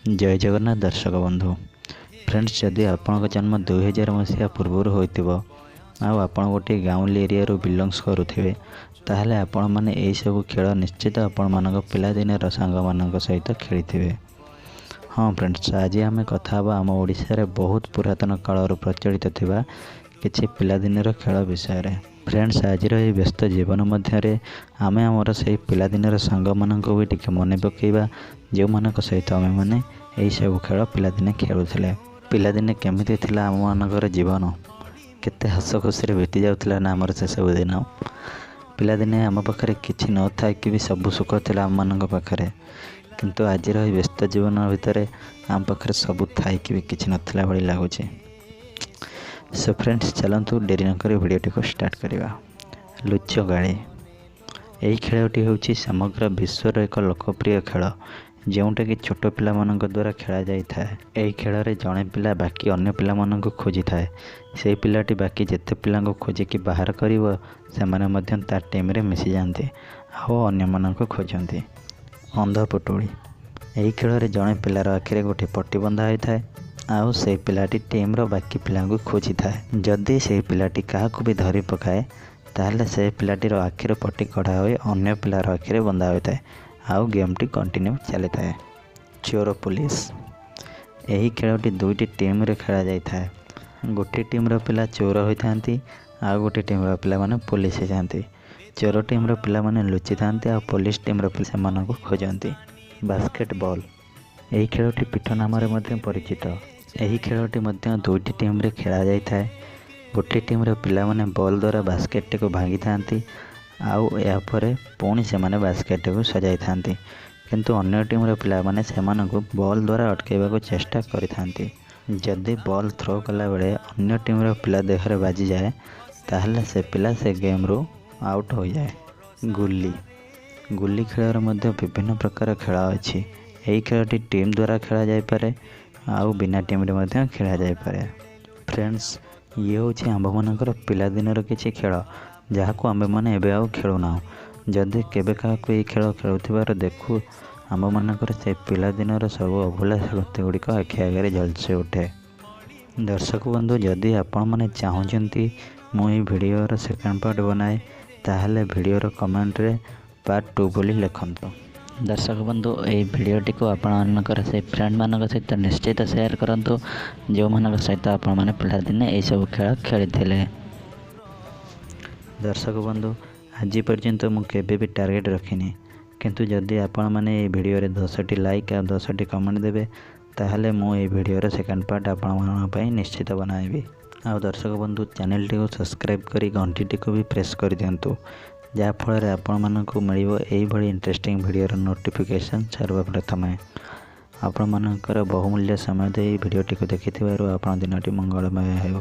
जय जगन्नाथ दर्शक बंधु फ्रेंड्स, जदि आपण जन्म 2000 मसीहा पूर्व होइतिबो आपण गोटे गाँवली एरिया बिलंग्स करुवे ताहले आपण माने एई सब खेल निश्चित आपण मानक पिलादिन सांग मान सहित खेली। हाँ फ्रेंड्स, आज आम कथा आम ओडिशा बहुत पुरातन काल प्रचलित थिबा किछि पिलादिन खेल विषय रे। फ्रेंड्स, आज व्यस्त जीवन मध्य आम आमर से पिलादिन सांग मान भी टिके मन पकेबा जो मान सहित आम मैंने यही सब खेल पिलादिने खेलुले। पिलादिने केमिति थिला आम मानकर जीवन केते हस खुशी बीती जाउथिला ना आमर से सब दिन। पिलादिने आम पाखरे किछि न था कि भी सब सुख थिला आम मानक पाखरे, किंतु आज व्यस्त जीवन भितर आम पाखरे सब थाई कि भी किछि नथिला भली लागुछि। सो फ्रेंड्स, चलतु डेरी नक भिडियोटी को स्टार्ट करवा। लुचगाड़ी यही खेलटी हूँ समग्र विश्वर एक लोकप्रिय खेल जोटा कि छोट पिला मानक द्वारा खेला जाए। यही खेल में जड़े पिला बाकी अन्य पिला मानक खोजी थाए, से पिलाटी बाकी जिते पिला खोजिकी बाहर कर से टीम रे मिसी जाते और अन्य मानक खोजती। अंधपुटुड़ी यही खेल में जड़े पिलार आखिरे गोटे पट्टी बंधा होता है आउ से पिलाटी टीम रो बाकी पिला खोजी थाए। जदि से पिलाटी क्या भी धरी पकाए ताहले से पिलाटीर आखिर पट्टी कढ़ा हुए अन्य पिलार आखिरे बंधा होता है आउ गेमटी कंटिन्यू चली थाए। चोर पुलिस यही खेलटी दुईटी टीम रे खेला जाए था। गोटे टीम रो पिला चोर होता आउ गोटे टीम रो पिला माने पुलिस होती। चोर टीम रो पिला माने लुचि थांती आ पुलिस टीम रो पिला मानन को खोजती। बास्केटबॉल यही खेलटी पीठ नाम परिचित। यही खेलटी दुईटी टीम रे खेला जाए था। गोटे टीम रो पिला माने बॉल द्वारा बास्केट को भांगी थांती आउ या परे पुणी से माने बास्केट को सजाई थांती, किंतु अन्य टीम रो पिला माने सेमान को बॉल द्वारा अटकाइबा को चेष्टा करि थांती। जदि बॉल थ्रो कला बेले अन्य टीम रो पिला देह रे बाजी जाए ताहले से पिला से गेम रो आउट हो जाए। गुल्ली गुल्ली खेल मध्य विभिन्न प्रकार खेल अच्छी। यही खेलटी टीम द्वारा खेला जाए पारे आउ बिना टीम रे मध्य खेला जाए पारे। फ्रेंड्स, ये हूँ आम मानकर पिलादिनर किछि खेल जहाँ आम मैंने एवं आउ खेलुना। जदि केबे क्या ये खेल खेलुथिबार देखु आम मानकर से पिलादिनर सब अभूला स्मृति गुड़िक आखि आगे झलसी उठे। दर्शक बंधु, जदि आपण मैंने चाहते मुझे भिडर सेकेंड पार्ट बनाए ताहले भिडर कमेंट रे पार्ट 2 बोली लिखंतु। दर्शक बंधु, ये भिडटी को आपणकर से फ्रेंड मान सहित निश्चित शेयर करूँ जो मान सहित आपण मैंने पिलादिने यही सब खेल खेली। दर्शक बंधु, आज पर्यंत मुझे भी टार्गेट रखिनी, किंतु जदि आपण मैंने ये वीडियो रे 10टी लाइक और 10टी कमेंट देबे ताहले मु ये वीडियो रे सेकंड पार्ट आपण मान पई निश्चित बनाइबी। आ दर्शक बंधु, चैनल टी को सब्सक्राइब करी घंटी टी को भी प्रेस कर दियंतु जहाँ फल आपण मानक मिलिबो एई भली इंटरेस्टिंग वीडियो रो नोटिफिकेशन सर्वप्रथम। आपण मानकर बहुमूल्य समय दे वीडियो टी को देखिथिबारु आपण दिनटी मंगलमय हेउ।